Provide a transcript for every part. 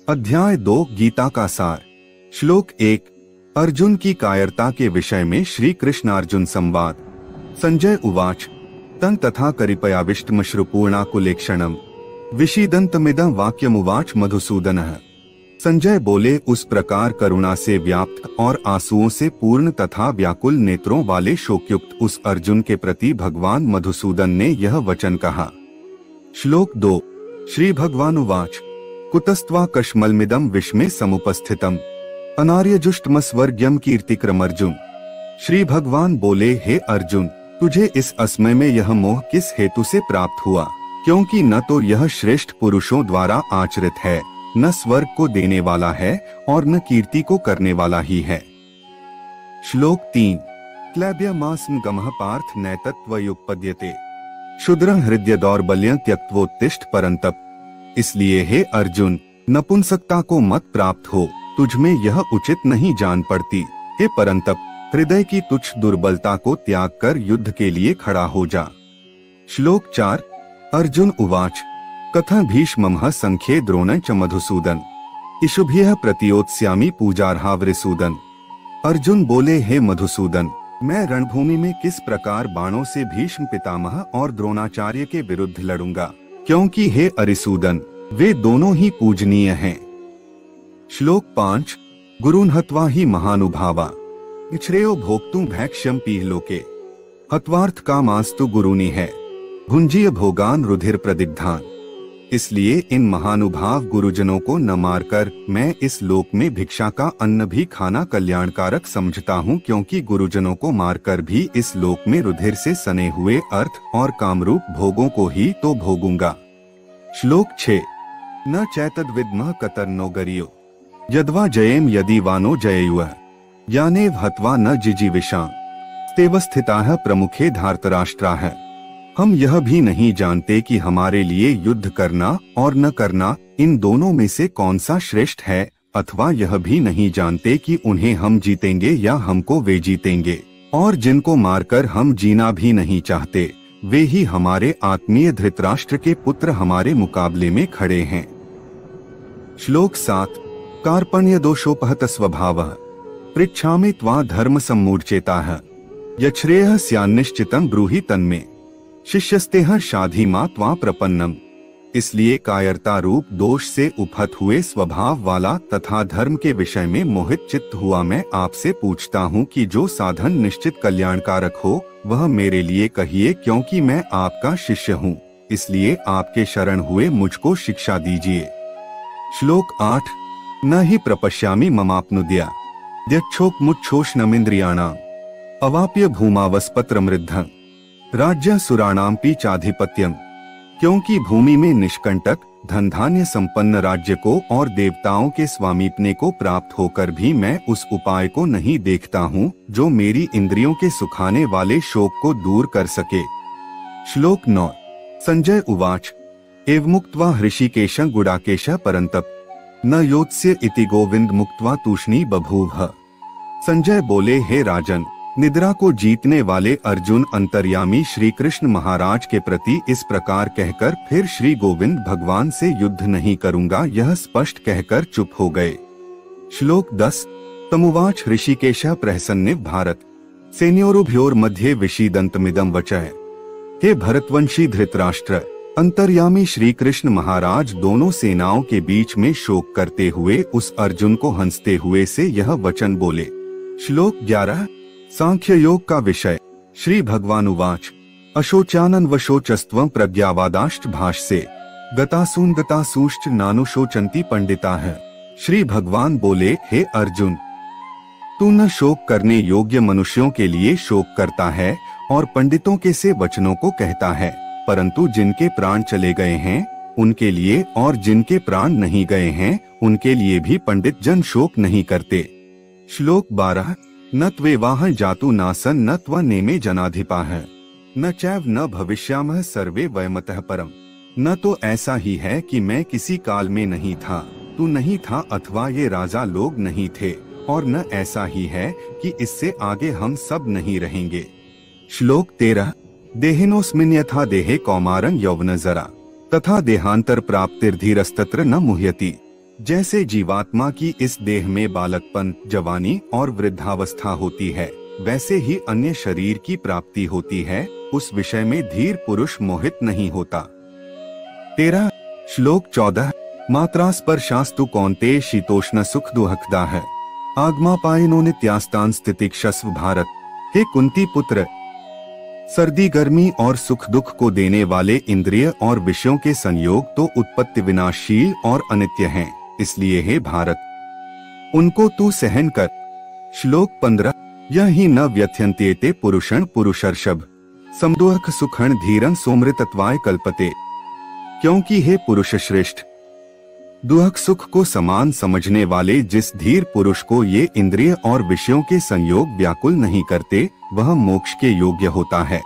अध्याय 2 गीता का सार। श्लोक 1 अर्जुन की कायरता के विषय में श्री कृष्ण अर्जुन संवाद। संजय उवाच तं तथा करिपयाविष्टमश्रुपूर्णाकुलेक्षणम् विषीदन्तमिदं वाक्यमुवाच मधुसूदनः। संजय बोले, उस प्रकार करुणा से व्याप्त और आंसुओं से पूर्ण तथा व्याकुल नेत्रों वाले शोकयुक्त उस अर्जुन के प्रति भगवान मधुसूदन ने यह वचन कहा। श्लोक 2 श्री भगवान उवाच कुतस्त्वा कश्मलमिदं विष्मे समुपस्थितम् अनार्यजुष्टमस्वर्ग्यं कीर्तिक्रम अर्जुन। श्री भगवान बोले, हे अर्जुन, तुझे इस असमय में यह मोह किस हेतु से प्राप्त हुआ? क्योंकि न तो यह श्रेष्ठ पुरुषों द्वारा आचरित है, न स्वर्ग को देने वाला है और न कीर्ति को करने वाला ही है। श्लोक 3 क्लैब्यमास्म गमः पार्थ नैतत्वयुपपद्यते क्षुद्रं हृदय दौर्बल्यं त्यक्त्वोत्तिष्ठ परन्तप। इसलिए हे अर्जुन, नपुंसकता को मत प्राप्त हो, तुझमें यह उचित नहीं जान पड़ती। हे परंतप, हृदय की तुच्छ दुर्बलता को त्याग कर युद्ध के लिए खड़ा हो जा। श्लोक 4 अर्जुन उवाच कथं भीष्मः संख्ये द्रोणं च मधुसूदन इषुभ्यः प्रतियोत्स्यामि पूजार्हावरिसूदन। अर्जुन बोले, हे मधुसूदन, मैं रणभूमि में किस प्रकार बाणों से भीष्म पितामह और द्रोणाचार्य के विरुद्ध लड़ूंगा, क्योंकि हे अरिसूदन, वे दोनों ही पूजनीय हैं। श्लोक 5 गुरुन् हत्वा ही महानुभावा श्रेयो भोक्तुं भैक्ष्यं पीहलोके हत्वार्थ कामास्तु गुरुनि है भुंजीय भोगान रुधिर प्रदिग्धान। इसलिए इन महानुभाव गुरुजनों को न मारकर मैं इस लोक में भिक्षा का अन्न भी खाना कल्याणकारक समझता हूँ, क्योंकि गुरुजनों को मारकर भी इस लोक में रुधिर से सने हुए अर्थ और कामरूप भोगों को ही तो भोगूंगा। श्लोक 6 न चैतद्विद्मः कतर्नो गरियो यद्वा जयेम यदि वानो जयेयुः यानेव हत्वा न जिजीविषां तेवस्थिताः प्रमुखे धार्तराष्ट्राः। हम यह भी नहीं जानते कि हमारे लिए युद्ध करना और न करना इन दोनों में से कौन सा श्रेष्ठ है, अथवा यह भी नहीं जानते कि उन्हें हम जीतेंगे या हमको वे जीतेंगे। और जिनको मारकर हम जीना भी नहीं चाहते, वे ही हमारे आत्मीय धृतराष्ट्र के पुत्र हमारे मुकाबले में खड़े हैं। श्लोक 7 कार्पण्य दोषोपहत स्वभावः पृच्छामि त्वा धर्म सम्मूर्छेताः यच्छ्रेयः स्यान्निश्चितं ब्रूहि तन्मे शिष्यस्तेह शाधि मा त्वा प्रपन्नम। इसलिए कायरता रूप दोष से उपहत हुए स्वभाव वाला तथा धर्म के विषय में मोहित चित्त हुआ मैं आपसे पूछता हूँ कि जो साधन निश्चित कल्याणकारक हो वह मेरे लिए कहिए, क्योंकि मैं आपका शिष्य हूँ। इसलिए आपके शरण हुए मुझको शिक्षा दीजिए। श्लोक 8 न ही प्रपश्यामि ममाप्नुद्या द्यच्छोकमुच्छोषणमिन्द्रियाणाम् अवाप्य भूमावस्पत्रमृद्धं राज्य सुराणामपि चाधिपत्यम। क्योंकि भूमि में निष्कंटक धन धान्य संपन्न राज्य को और देवताओं के स्वामीपने को प्राप्त होकर भी मैं उस उपाय को नहीं देखता हूँ जो मेरी इंद्रियों के सुखाने वाले शोक को दूर कर सके। श्लोक 9 संजय उवाच एवमुक्त्वा हृषिकेशं गुडाकेशः परन्तप न योत्स्य इति गोविंद मुक्त्वा तूष्णी बभूव। संजय बोले, हे राजन, निद्रा को जीतने वाले अर्जुन अंतर्यामी श्री कृष्ण महाराज के प्रति इस प्रकार कहकर फिर श्री गोविंद भगवान से युद्ध नहीं करूंगा यह स्पष्ट कहकर चुप हो गए। श्लोक 10 तमुवाच ऋषिकेशः प्रहसन्निव भारत सेनयोरुभयोर मध्ये विषीदन्तमिदं वचः। हे भरतवंशी धृतराष्ट्र, अंतर्यामी श्री कृष्ण महाराज दोनों सेनाओं के बीच में शोक करते हुए उस अर्जुन को हंसते हुए से यह वचन बोले। श्लोक 11 सांख्य योग का विषय। श्री भगवान उवाच अशोचानन वशोचस्त्वं प्रज्ञावादाश्च भाष्ये गतासून गतासूश्च नानुशोचन्ति पंडिताः। श्री भगवान बोले, हे अर्जुन, तू न शोक करने योग्य मनुष्यों के लिए शोक करता है और पंडितों के से वचनों को कहता है, परंतु जिनके प्राण चले गए हैं उनके लिए और जिनके प्राण नहीं गए हैं उनके लिए भी पंडित जन शोक नहीं करते। श्लोक 12 न त्वेवाह जातु नासन न त्वा नेमे जनाधिपाः न चैव न भविष्यामः सर्वे वयमतः परम। न तो ऐसा ही है कि मैं किसी काल में नहीं था, तू नहीं था, अथवा ये राजा लोग नहीं थे, और न ऐसा ही है कि इससे आगे हम सब नहीं रहेंगे। श्लोक 13 देहिनोस्मिन् यथा देहे कौमारं यौवन जरा तथा देहांतर प्राप्तिर्धीरस्तत्र न मुह्यति जैसे जीवात्मा की इस देह में बालकपन, जवानी और वृद्धावस्था होती है, वैसे ही अन्य शरीर की प्राप्ति होती है, उस विषय में धीर पुरुष मोहित नहीं होता। 13 श्लोक 14 मात्रा स्पर्शास्तु कौन्तेय शीतोष्ण सुख दुहकदा है आगमापायनो नित्यास्तान स्थितिक्षस्व भारत। हे कुंती पुत्र, सर्दी गर्मी और सुख दुख को देने वाले इंद्रिय और विषयों के संयोग तो उत्पत्ति विनाशील और अनित्य हैं, इसलिए हे भारत उनको तू सहन कर। श्लोक 15 यह ही न व्यथ्यन्त्येते पुरुषण पुरुषर्षभ समदुःख सुखण धीरं सोमृतत्वाय कल्पते। क्योंकि हे पुरुष श्रेष्ठ, दुख सुख को समान समझने वाले जिस धीर पुरुष को ये इंद्रिय और विषयों के संयोग व्याकुल नहीं करते, वह मोक्ष के योग्य होता है।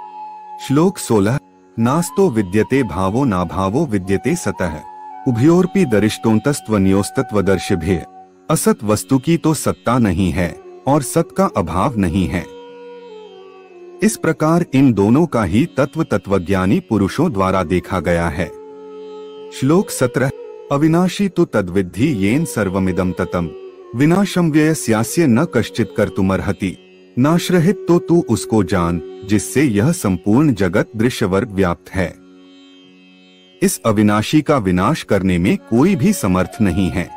श्लोक 16 नास्तो विद्यते भावो ना भावो विद्यते सतः उभयोरपि दरिष्टोन्तस्त्वन्योस्तत्वदर्शिभिः। असत वस्तु की तो सत्ता नहीं है और सत का अभाव नहीं है। इस प्रकार इन दोनों का ही तत्व तत्वज्ञानी पुरुषों द्वारा देखा गया है। श्लोक 17 अविनाशी तो तद्विद्धि येन सर्वमिदं ततम् विनाशं व्ययस्यास्य न कश्चित् कर्तुमर्हति। नाशरहित तो तू उसको जान जिससे यह संपूर्ण जगत दृश्यवर्ग व्याप्त है। इस अविनाशी का विनाश करने में कोई भी समर्थ नहीं है।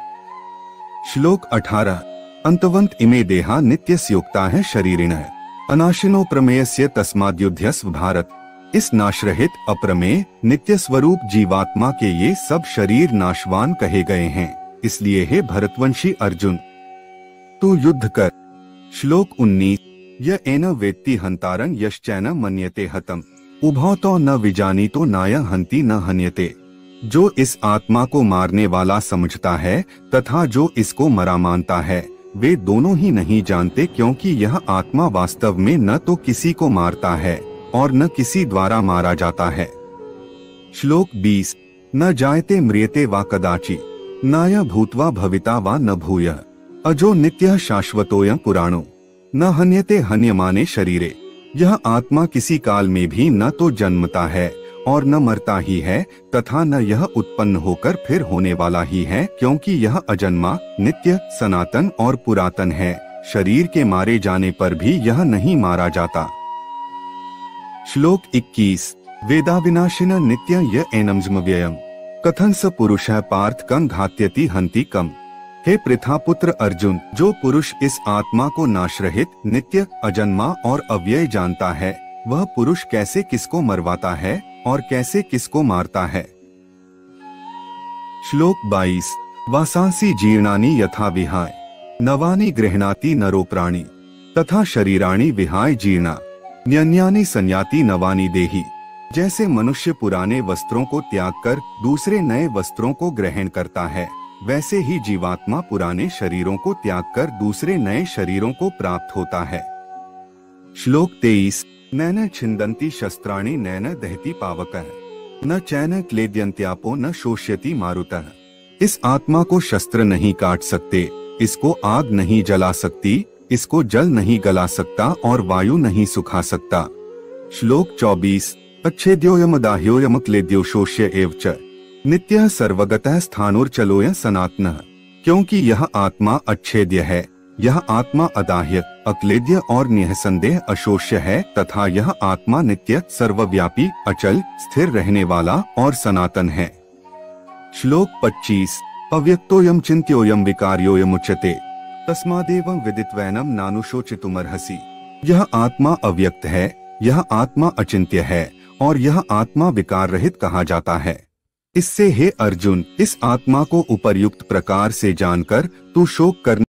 श्लोक 18 अंतवंत इमे देहा नित्यस्योक्ता है शरीरिणः अनाशिनो प्रमेयस्य तस्माद्युध्यस्व भारत। इस नाशरहित अप्रमेय नित्य स्वरूप जीवात्मा के ये सब शरीर नाशवान कहे गए हैं, इसलिए हे भरतवंशी अर्जुन तू युद्ध कर। श्लोक 19 य एन वेत्ति हंतारं यश्चैन मन्यते हतम् उभौ तो न विजानीतो नाय हंति न हन्यते। जो इस आत्मा को मारने वाला समझता है तथा जो इसको मरा मानता है, वे दोनों ही नहीं जानते, क्योंकि यह आत्मा वास्तव में न तो किसी को मारता है और न किसी द्वारा मारा जाता है। श्लोक 20 न जायते म्रियते वा कदाचि नाय भूत्वा भविता वा न भूयः अजो नित्यः शाश्वतोऽयं पुराणो न हन्यते हन्यमाने शरीरे। यह आत्मा किसी काल में भी न तो जन्मता है और न मरता ही है तथा न यह उत्पन्न होकर फिर होने वाला ही है, क्योंकि यह अजन्मा, नित्य, सनातन और पुरातन है। शरीर के मारे जाने पर भी यह नहीं मारा जाता। श्लोक 21 वेदाविनाशिन नित्य य एनमज्म व्ययम् कथं स पुरुषः पार्थ कं घात्यति हन्ति कम्। हे पृथापुत्र अर्जुन, जो पुरुष इस आत्मा को नाशरहित, नित्य, अजन्मा और अव्यय जानता है, वह पुरुष कैसे किसको मरवाता है और कैसे किसको मारता है। श्लोक 22 वासांसि जीर्णानि यथा विहाय नवानि गृह्णाति नरो प्राणी तथा शरीराणि विहाय जीर्णा न्यन्यानि संयाति नवानि देहि। जैसे मनुष्य पुराने वस्त्रों को त्याग कर दूसरे नए वस्त्रों को ग्रहण करता है, वैसे ही जीवात्मा पुराने शरीरों को त्याग कर दूसरे नए शरीरों को प्राप्त होता है। श्लोक 23 नैन छिन्दन्ति शस्त्राणि नैन दहति पावकः न चैन क्लेद्यन्त्यापो न शोष्यति मारुतः। इस आत्मा को शस्त्र नहीं काट सकते, इसको आग नहीं जला सकती, इसको जल नहीं गला सकता और वायु नहीं सुखा सकता। श्लोक 24 अच्छेद्योयम दाह्योयम क्लेद्यो शोष्य एव च नित्यः सर्वगतः स्थाणुर्चलोय सनातनः। क्योंकि यह आत्मा अच्छेद्य है, यह आत्मा अदाह्य, अक्लेद्य और निःसंदेह अशोष्य है तथा यह आत्मा नित्य, सर्वव्यापी, अचल, स्थिर रहने वाला और सनातन है। श्लोक 25 अव्यक्तोयम चिन्त्योयम विकार्योयम उच्यते तस्मादेवं विदित्वैनं नानुशोचितुमर्हसि। यह आत्मा अव्यक्त है, यह आत्मा अचिंत्य है और यह आत्मा विकार रहित कहा जाता है। इससे हे अर्जुन, इस आत्मा को उपर्युक्त प्रकार से जानकर तू शोक करने